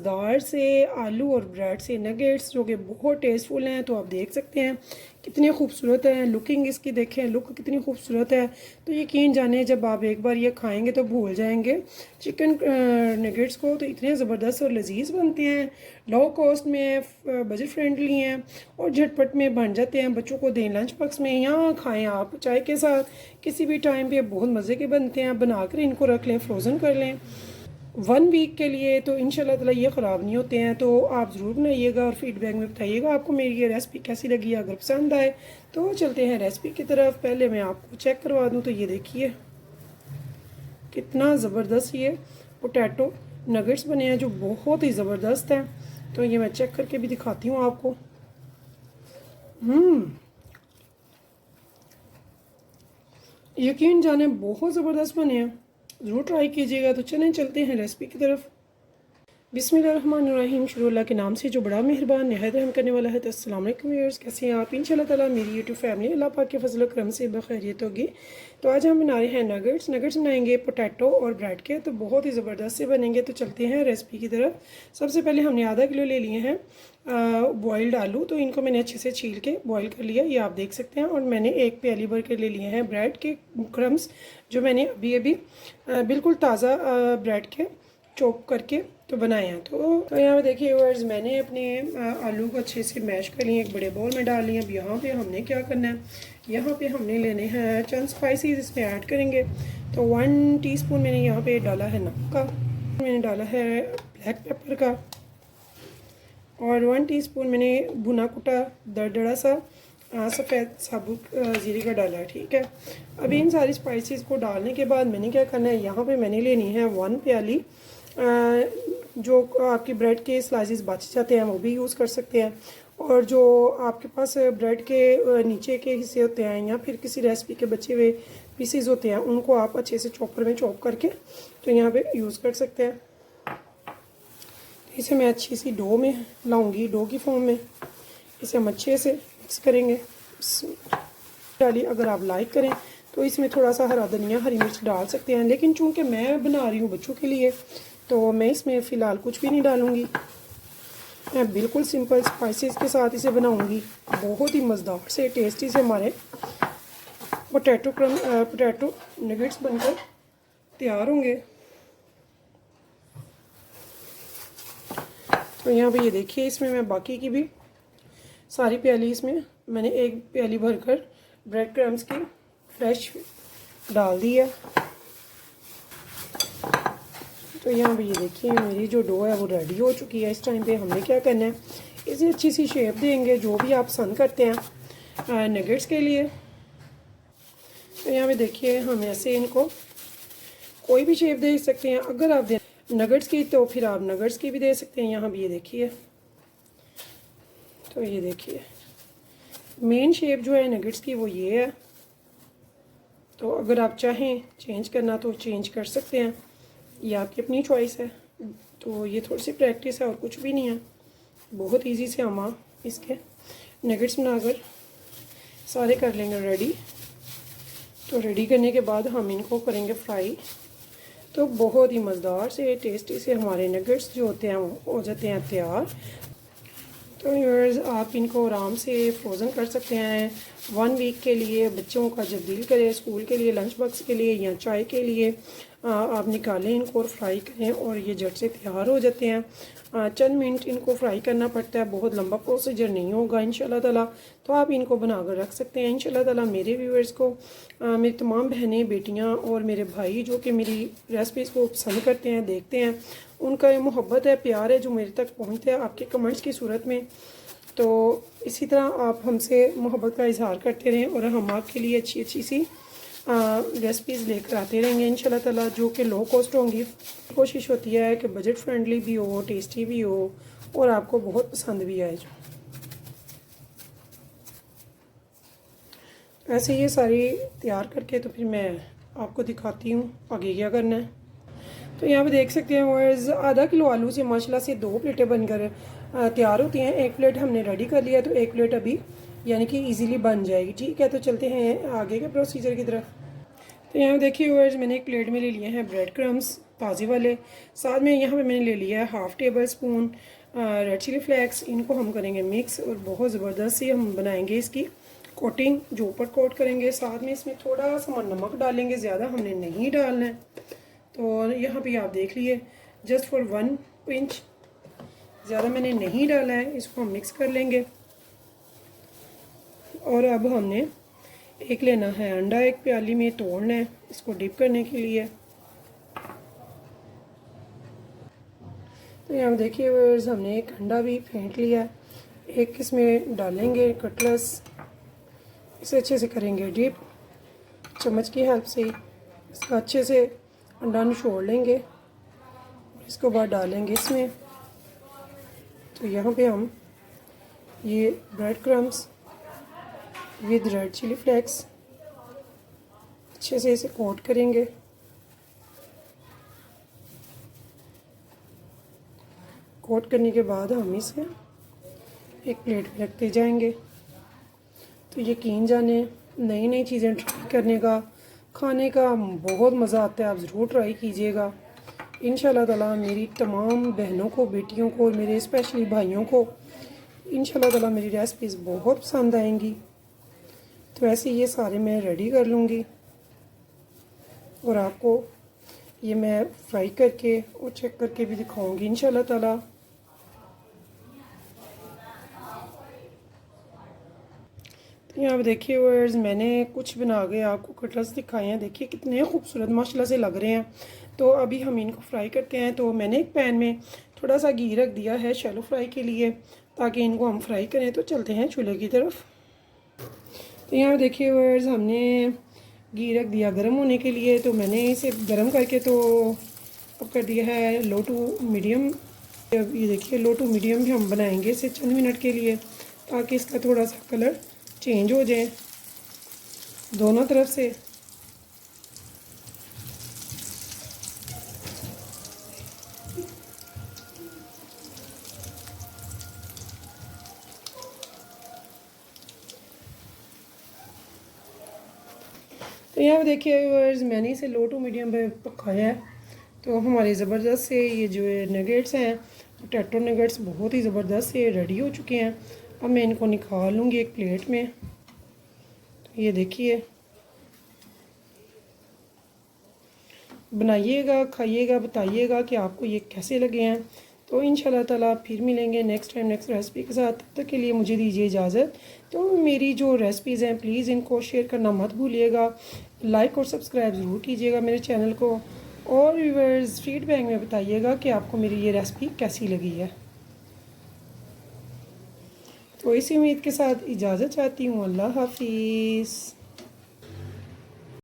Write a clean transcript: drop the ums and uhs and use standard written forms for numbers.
मज़ेदार से आलू और ब्रेड से नगेट्स जो कि बहुत टेस्टफुल हैं। तो आप देख सकते हैं कितने खूबसूरत हैं, लुकिंग इसकी देखें, लुक कितनी खूबसूरत है। तो यकीन जाने जब आप एक बार ये खाएंगे तो भूल जाएंगे चिकन नगेट्स को। तो इतने ज़बरदस्त और लजीज बनते हैं, लो कॉस्ट में, बजट फ्रेंडली हैं और झटपट में बन जाते हैं। बच्चों को दें लंच बॉक्स में या खाएं आप चाय के साथ, किसी भी टाइम पे बहुत मज़े के बनते हैं। बनाकर इनको रख लें, फ्रोज़न कर लें 1 वीक के लिए, तो इंशाल्लाह ताला ये ख़राब नहीं होते हैं। तो आप ज़रूर बनाइएगा और फीडबैक में बताइएगा आपको मेरी ये रेसिपी कैसी लगी। अगर पसंद आए तो चलते हैं रेसिपी की तरफ। पहले मैं आपको चेक करवा दूँ। तो ये देखिए कितना ज़बरदस्त ये पोटैटो नगेट्स बने हैं जो बहुत ही ज़बरदस्त हैं। तो ये मैं चेक करके भी दिखाती हूँ आपको। यकीन जाने बहुत ज़बरदस्त बने हैं, ज़रूर ट्राई कीजिएगा। तो चलें चलते हैं रेसिपी की तरफ। बिस्मिल्लाहिर्रहमानिर्रहीम, शुरू अल्लाह के नाम से जो बड़ा मेहरबान नहायत रहम करने वाला है। तो अस्सलाम वालेकुम व्यूअर्स, कैसे हैं आप? इंशाल्लाह ताला मेरी यूट्यूब फैमिली अल्लाह पाक के फजल करम से बखैरियत होगी। तो आज हम बना रहे हैं नगेट्स बनाएंगे पोटैटो और ब्रेड के, तो बहुत ही ज़बरदस्त से बनेंगे। तो चलते हैं रेसिपी की तरफ। सबसे पहले हमने आधा किलो ले लिए हैं बॉइल्ड आलू। तो इनको मैंने अच्छे से छील के बॉईल कर लिया, ये आप देख सकते हैं। और मैंने एक प्याली भर के ले लिए हैं ब्रेड के क्रम्स, जो मैंने अभी अभी बिल्कुल ताज़ा ब्रेड के चॉप करके तो बनाए हैं। तो यहाँ पे देखिए व्यूअर्स, मैंने अपने आलू को अच्छे से मैश कर लिए, एक बड़े बाउल में डाल लिए। अब यहाँ पे हमने क्या करना है, यहाँ पे हमने लेने हैं चंद स्पाइसेस, इसमें ऐड करेंगे। तो 1 टीस्पून मैंने यहाँ पे डाला है नमक का, मैंने डाला है ब्लैक पेपर का, और 1 टीस्पून मैंने भुना कुटा दरदरा सा सफ़ेद साबुत ज़ीरे का डाला है। ठीक है, अब इन सारी स्पाइसेस को डालने के बाद मैंने क्या करना है, यहाँ पे मैंने लेनी है 1 प्याली जो आपकी ब्रेड के स्लाइसेस बच जाते हैं वो भी यूज़ कर सकते हैं। और जो आपके पास ब्रेड के नीचे के हिस्से होते हैं या फिर किसी रेसिपी के बचे हुए पीसेस होते हैं, उनको आप अच्छे से चॉपर में चॉप करके तो यहाँ पे यूज़ कर सकते हैं। इसे मैं अच्छी सी डो में लाऊंगी, डो की फॉर्म में इसे हम अच्छे से मिक्स करेंगे। डाली, अगर आप लाइक करें तो इसमें थोड़ा सा हरा धनिया, हरी मिर्च डाल सकते हैं, लेकिन चूंकि मैं बना रही हूँ बच्चों के लिए तो मैं इसमें फ़िलहाल कुछ भी नहीं डालूँगी। मैं बिल्कुल सिंपल स्पाइसेस के साथ इसे बनाऊँगी। बहुत ही मज़ेदार से टेस्टी से हमारे पोटैटो नगेट्स बनकर तैयार होंगे। तो यहाँ पे ये देखिए, इसमें मैं बाकी की भी सारी प्याली, इसमें मैंने एक प्याली भरकर ब्रेड क्रम्स की फ्रेश डाल दी है। तो यहाँ पे ये देखिए मेरी जो डो है वो रेडी हो चुकी है। इस टाइम पे हमने क्या करना है, इसे अच्छी सी शेप देंगे जो भी आप पसंद करते हैं नगेट्स के लिए। तो यहाँ पे देखिए हम ऐसे इनको कोई भी शेप दे सकते हैं। अगर आप दे नगेट्स की तो फिर आप नगेट्स की भी दे सकते हैं। यहाँ भी ये देखिए, तो ये देखिए मेन शेप जो है नगेट्स की वो ये है। तो अगर आप चाहें चेंज करना तो चेंज कर सकते हैं, ये आपकी अपनी चॉइस है। तो ये थोड़ी सी प्रैक्टिस है और कुछ भी नहीं है, बहुत इजी से हम इसके नगेट्स बनाकर सारे कर लेंगे रेडी। तो रेडी करने के बाद हम इनको करेंगे फ्राई। तो बहुत ही मज़ेदार से टेस्टी से हमारे नगेट्स जो होते हैं वो हो जाते हैं तैयार। तो व्यूअर्स, आप इनको आराम से फ्रोज़न कर सकते हैं 1 वीक के लिए। बच्चों का जब दिल करे स्कूल के लिए, लंच बॉक्स के लिए या चाय के लिए आप निकालें इनको और फ्राई करें और ये झट से तैयार हो जाते हैं। चंद मिनट इनको फ्राई करना पड़ता है, बहुत लंबा प्रोसीजर नहीं होगा इंशाल्लाह ताला। तो आप इनको बना कर रख सकते हैं इंशाल्लाह ताला। मेरे व्यूअर्स को, मेरी तमाम बहनें, बेटियाँ और मेरे भाई जो कि मेरी रेसिपीज़ को पसंद करते हैं, देखते हैं, उनका ये मोहब्बत है, प्यार है जो मेरे तक पहुँचता है आपके कमेंट्स की सूरत में। तो इसी तरह आप हमसे मोहब्बत का इजहार करते रहें और हम आपके लिए अच्छी अच्छी सी रेसिपीज़ लेकर आते रहेंगे इंशाल्लाह ताला, जो कि लो कॉस्ट होंगी। कोशिश होती है कि बजट फ्रेंडली भी हो, टेस्टी भी हो और आपको बहुत पसंद भी आए। जो ऐसे ये सारी तैयार करके तो फिर मैं आपको दिखाती हूँ आगे क्या करना है। तो यहाँ पे देख सकते हैं व्यूअर्स, आधा किलो आलू से माशाल्लाह से 2 प्लेटें बनकर तैयार होती हैं। 1 प्लेट हमने रेडी कर लिया, तो 1 प्लेट अभी यानी कि इजीली बन जाएगी। ठीक है, तो चलते हैं आगे के प्रोसीजर की तरफ। तो यहाँ देखिए व्यूअर्स, मैंने एक प्लेट में ले लिए हैं ब्रेड क्रम्स। ताज़े वाले। साथ में यहाँ पे मैंने ले लिया है 1/2 tablespoon red chilli flakes. इनको हम करेंगे मिक्स और बहुत ज़बरदस्त सी हम बनाएंगे इसकी कोटिंग, जो ऊपर कोट करेंगे। साथ में इसमें थोड़ा सा नमक डालेंगे, ज़्यादा हमने नहीं डालना है। तो यहाँ पे आप देख लिए, जस्ट फॉर 1 पिंच, ज़्यादा मैंने नहीं डाला है। इसको हम मिक्स कर लेंगे। और अब हमने एक लेना है अंडा, एक प्याली में तोड़ना है इसको डिप करने के लिए। तो यहाँ देखिए व्यूअर्स, हमने एक अंडा भी फेंट लिया है। एक इसमें डालेंगे कटलेस, इसे अच्छे से करेंगे डिप चम्मच की हेल्प से। इसका अच्छे से अंडा निचोड़ लेंगे, इसको बाद डालेंगे इसमें। तो यहाँ पे हम ये bread crumbs with red chilli flakes अच्छे से इसे कोट करेंगे। कोट करने के बाद हम इसे एक प्लेट में रखते जाएंगे। तो यकीन जाने नई नई चीज़ें ट्राई करने का, खाने का बहुत मज़ा आता है। आप ज़रूर ट्राई कीजिएगा। इंशाल्लाह ताला मेरी तमाम बहनों को, बेटियों को और मेरे स्पेशली भाइयों को इंशाल्लाह ताला मेरी रेसिपीज़ बहुत पसंद आएंगी। तो ऐसे ये सारे मैं रेडी कर लूँगी और आपको ये मैं फ्राई करके और चेक करके भी दिखाऊंगी इंशाल्लाह ताला। तो यहाँ पे देखिए व्यूअर्स, मैंने कुछ बना के आपको कटलेट्स दिखाए हैं। देखिए कितने खूबसूरत माशाल्लाह से लग रहे हैं। तो अभी हम इनको फ्राई करते हैं। तो मैंने एक पैन में थोड़ा सा घी रख दिया है शैलो फ्राई के लिए, ताकि इनको हम फ्राई करें। तो चलते हैं चूल्हे की तरफ। तो यहाँ देखिए व्यूअर्स, हमने घी रख दिया गर्म होने के लिए। तो मैंने इसे गर्म करके तो अब कर दिया है लो टू मीडियम। अब ये देखिए लो टू मीडियम भी हम बनाएंगे इसे चंद मिनट के लिए, ताकि इसका थोड़ा सा कलर चेंज हो जाए दोनों तरफ से। तो यहाँ पे देखिए व्यूअर्स, मैंने इसे लो टू मीडियम पे पकाया है। तो हमारे ज़बरदस्त से ये जो नगेट्स हैं, पोटैटो नगेट्स बहुत ही ज़बरदस्त से रेडी हो चुके हैं। अब मैं इनको निकाल लूँगी एक प्लेट में। तो ये देखिए, बनाइएगा, खाइएगा, बताइएगा कि आपको ये कैसे लगे हैं। तो इंशाल्लाह ताला फिर मिलेंगे नेक्स्ट टाइम नेक्स्ट रेसिपी के साथ। तब तक के लिए मुझे दीजिए इजाज़त। तो मेरी जो रेसिपीज़ हैं प्लीज़ इनको शेयर करना मत भूलिएगा। लाइक और सब्सक्राइब ज़रूर कीजिएगा मेरे चैनल को। और व्यूअर्स फीडबैक में बताइएगा कि आपको मेरी ये रेसिपी कैसी लगी है। तो इसी उम्मीद के साथ इजाज़त चाहती हूँ। अल्लाह हाफिज़।